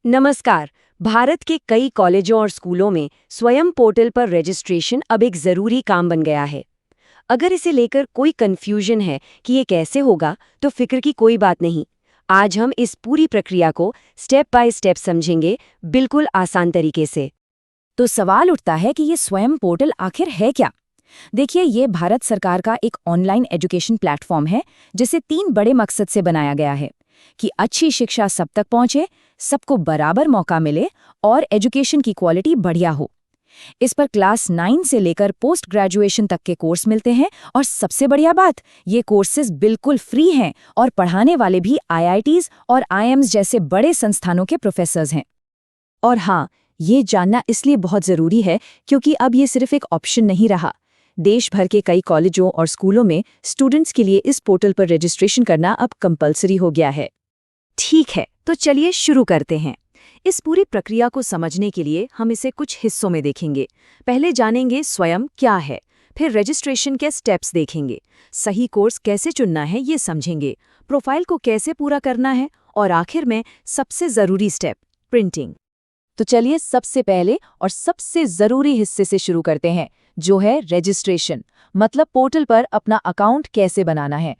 नमस्कार। भारत के कई कॉलेजों और स्कूलों में स्वयं पोर्टल पर रजिस्ट्रेशन अब एक ज़रूरी काम बन गया है। अगर इसे लेकर कोई कंफ्यूजन है कि ये कैसे होगा, तो फिक्र की कोई बात नहीं। आज हम इस पूरी प्रक्रिया को स्टेप बाय स्टेप समझेंगे, बिल्कुल आसान तरीके से। तो सवाल उठता है कि ये स्वयं पोर्टल आखिर है क्या। देखिए, ये भारत सरकार का एक ऑनलाइन एजुकेशन प्लेटफॉर्म है जिसे 3 बड़े मकसद से बनाया गया है कि अच्छी शिक्षा सब तक पहुंचे, सबको बराबर मौका मिले और एजुकेशन की क्वालिटी बढ़िया हो। इस पर क्लास 9 से लेकर पोस्ट ग्रेजुएशन तक के कोर्स मिलते हैं और सबसे बढ़िया बात, ये कोर्सेज बिल्कुल फ्री हैं और पढ़ाने वाले भी आईआईटीज और आईएम्स जैसे बड़े संस्थानों के प्रोफेसर्स हैं। और हाँ, ये जानना इसलिए बहुत ज़रूरी है क्योंकि अब ये सिर्फ एक ऑप्शन नहीं रहा। देश भर के कई कॉलेजों और स्कूलों में स्टूडेंट्स के लिए इस पोर्टल पर रजिस्ट्रेशन करना अब कंपलसरी हो गया है। ठीक है, तो चलिए शुरू करते हैं। इस पूरी प्रक्रिया को समझने के लिए हम इसे कुछ हिस्सों में देखेंगे। पहले जानेंगे स्वयं क्या है, फिर रजिस्ट्रेशन के स्टेप्स देखेंगे, सही कोर्स कैसे चुनना है ये समझेंगे, प्रोफाइल को कैसे पूरा करना है और आखिर में सबसे ज़रूरी स्टेप, प्रिंटिंग। तो चलिए सबसे पहले और सबसे ज़रूरी हिस्से से शुरू करते हैं, जो है रजिस्ट्रेशन, मतलब पोर्टल पर अपना अकाउंट कैसे बनाना है।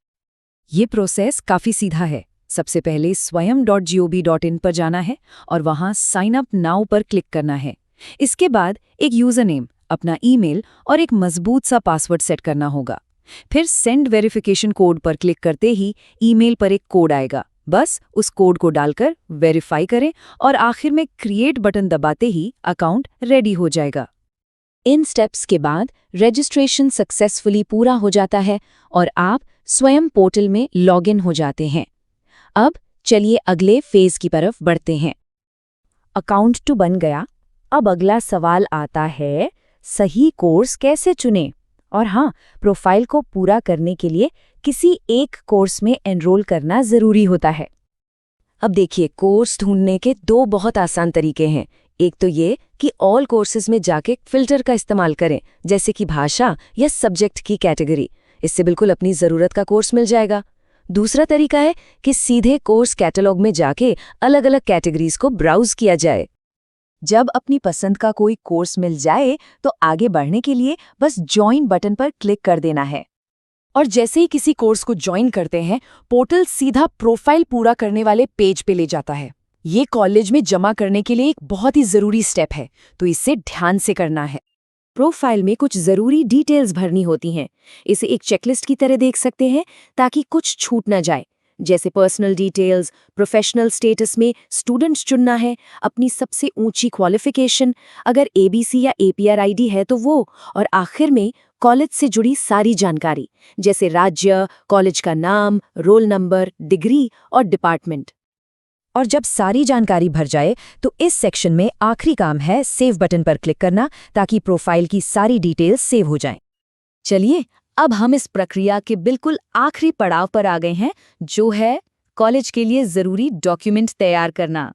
ये प्रोसेस काफ़ी सीधा है। सबसे पहले swayam.gov.in पर जाना है और वहाँ साइन अप नाउ पर क्लिक करना है। इसके बाद एक यूज़र नेम, अपना ईमेल और एक मजबूत सा पासवर्ड सेट करना होगा। फिर सेंड वेरिफिकेशन कोड पर क्लिक करते ही ईमेल पर एक कोड आएगा। बस उस कोड को डालकर वेरीफाई करें और आखिर में क्रिएट बटन दबाते ही अकाउंट रेडी हो जाएगा। इन स्टेप्स के बाद रजिस्ट्रेशन सक्सेसफुली पूरा हो जाता है और आप स्वयं पोर्टल में लॉगिन हो जाते हैं। अब चलिए अगले फेज की तरफ बढ़ते हैं। अकाउंट तो बन गया, अब अगला सवाल आता है, सही कोर्स कैसे चुनें? और हाँ, प्रोफाइल को पूरा करने के लिए किसी एक कोर्स में एनरोल करना ज़रूरी होता है। अब देखिए, कोर्स ढूंढने के 2 बहुत आसान तरीके हैं। एक तो ये कि ऑल कोर्सेज में जाके फिल्टर का इस्तेमाल करें, जैसे कि भाषा या सब्जेक्ट की कैटेगरी। इससे बिल्कुल अपनी ज़रूरत का कोर्स मिल जाएगा। दूसरा तरीका है कि सीधे कोर्स कैटलॉग में जाके अलग अलग कैटेगरीज को ब्राउज किया जाए। जब अपनी पसंद का कोई कोर्स मिल जाए तो आगे बढ़ने के लिए बस ज्वाइन बटन पर क्लिक कर देना है। और जैसे ही किसी कोर्स को ज्वाइन करते हैं, पोर्टल सीधा प्रोफाइल पूरा करने वाले पेज पे ले जाता है। ये कॉलेज में जमा करने के लिए एक बहुत ही ज़रूरी स्टेप है, तो इसे ध्यान से करना है। प्रोफाइल में कुछ ज़रूरी डिटेल्स भरनी होती हैं। इसे एक चेकलिस्ट की तरह देख सकते हैं ताकि कुछ छूट न जाए, जैसे पर्सनल डिटेल्स, प्रोफेशनल स्टेटस में स्टूडेंट्स चुनना है, अपनी सबसे ऊंची क्वालिफिकेशन, अगर एबीसी या एपीआर आईडी है तो वो, और आखिर में कॉलेज से जुड़ी सारी जानकारी, जैसे राज्य, कॉलेज का नाम, रोल नंबर, डिग्री और डिपार्टमेंट। और जब सारी जानकारी भर जाए तो इस सेक्शन में आखिरी काम है सेव बटन पर क्लिक करना, ताकि प्रोफाइल की सारी डिटेल्स सेव हो जाएं। चलिए, अब हम इस प्रक्रिया के बिल्कुल आखिरी पड़ाव पर आ गए हैं, जो है कॉलेज के लिए ज़रूरी डॉक्यूमेंट तैयार करना।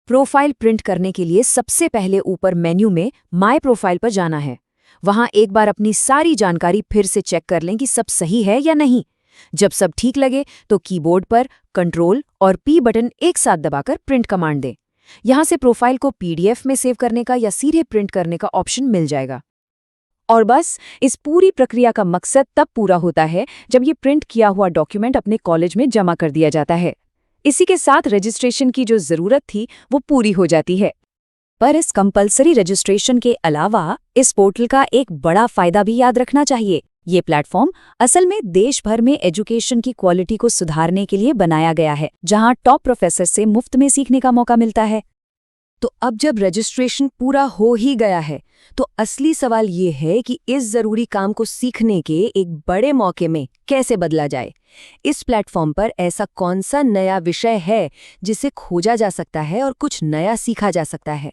प्रोफाइल प्रिंट करने के लिए सबसे पहले ऊपर मेन्यू में माय प्रोफाइल पर जाना है। वहाँ एक बार अपनी सारी जानकारी फिर से चेक कर लें कि सब सही है या नहीं। जब सब ठीक लगे तो कीबोर्ड पर कंट्रोल और पी बटन एक साथ दबाकर प्रिंट कमांड दें। यहाँ से प्रोफाइल को पीडीएफ में सेव करने का या सीधे प्रिंट करने का ऑप्शन मिल जाएगा। और बस इस पूरी प्रक्रिया का मकसद तब पूरा होता है जब ये प्रिंट किया हुआ डॉक्यूमेंट अपने कॉलेज में जमा कर दिया जाता है। इसी के साथ रजिस्ट्रेशन की जो ज़रूरत थी वो पूरी हो जाती है। पर इस कंपलसरी रजिस्ट्रेशन के अलावा इस पोर्टल का एक बड़ा फायदा भी याद रखना चाहिए। ये प्लेटफॉर्म असल में देश भर में एजुकेशन की क्वालिटी को सुधारने के लिए बनाया गया है, जहां टॉप प्रोफेसर से मुफ्त में सीखने का मौका मिलता है। तो अब जब रजिस्ट्रेशन पूरा हो ही गया है, तो असली सवाल ये है कि इस ज़रूरी काम को सीखने के एक बड़े मौके में कैसे बदला जाए। इस प्लेटफॉर्म पर ऐसा कौन सा नया विषय है जिसे खोजा जा सकता है और कुछ नया सीखा जा सकता है।